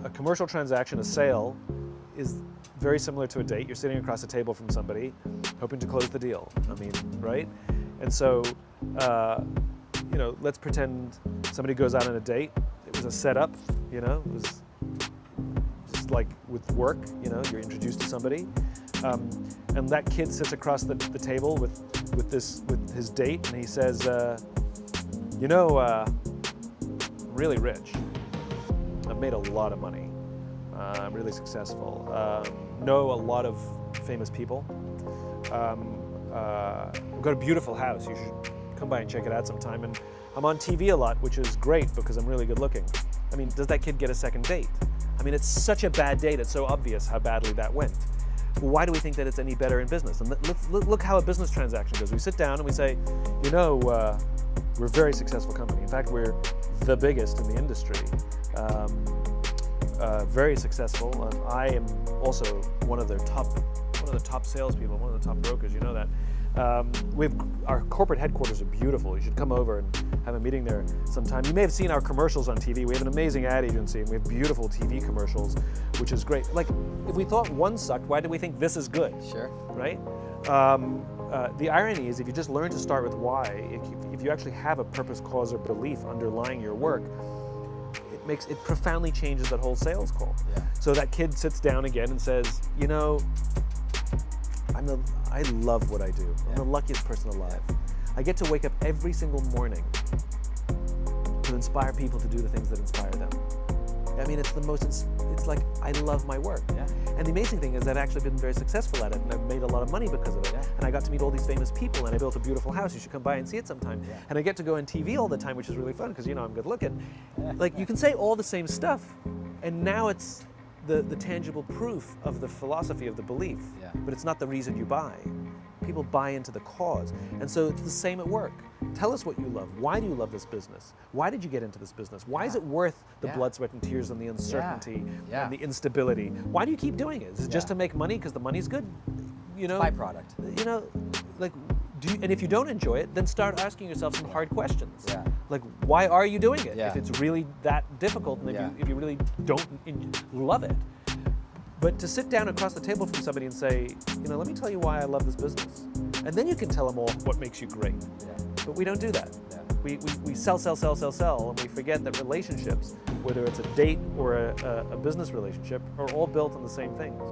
a commercial transaction, a sale, is very similar to a date. You're sitting across the table from somebody, hoping to close the deal. I mean, right? And so, let's pretend somebody goes out on a date. It was a setup, it was just like with work, you're introduced to somebody. And that kid sits across the table with his date, and he says, I'm really rich. I've made a lot of money. I'm really successful. Know a lot of famous people. I've got a beautiful house. You should come by and check it out sometime. And I'm on TV a lot, which is great because I'm really good looking. I mean, does that kid get a second date? I mean, it's such a bad date. It's so obvious how badly that went. Well, why do we think that it's any better in business? And look how a business transaction goes. We sit down and we say, we're a very successful company. In fact, we're the biggest in the industry. Very successful. I am also one of the top salespeople, one of the top brokers. You know that. Our corporate headquarters are beautiful. You should come over and have a meeting there sometime. You may have seen our commercials on TV. We have an amazing ad agency, and we have beautiful TV commercials, which is great. Like, if we thought one sucked, why do we think this is good? Sure. Right? The irony is, if you just learn to start with why, if you actually have a purpose, cause, or belief underlying your work, it profoundly changes that whole sales call. Yeah. So that kid sits down again and says, I love what I do. I'm the luckiest person alive. I get to wake up every single morning to inspire people to do the things that inspire them. I mean, it's like, I love my work. Yeah. And the amazing thing is I've actually been very successful at it, and I've made a lot of money because of it. Yeah. And I got to meet all these famous people, and I built a beautiful house. You should come by and see it sometime. Yeah. And I get to go on TV all the time, which is really fun because, I'm good looking. Like, you can say all the same stuff, and now it's the tangible proof of the philosophy of the belief, but it's not the reason you buy. People buy into the cause. And so it's the same at work. Tell us what you love. Why do you love this business? Why did you get into this business? Why is it worth the blood, sweat, and tears and the uncertainty and the instability? Why do you keep doing it? Is it just to make money because the money's good? Byproduct. And if you don't enjoy it, then start asking yourself some hard questions. Yeah. Like, why are you doing it? Yeah. If it's really that difficult, and if you really don't love it. But to sit down across the table from somebody and say, let me tell you why I love this business. And then you can tell them all what makes you great. Yeah. But we don't do that. Yeah. We sell, and we forget that relationships, whether it's a date or a business relationship, are all built on the same things.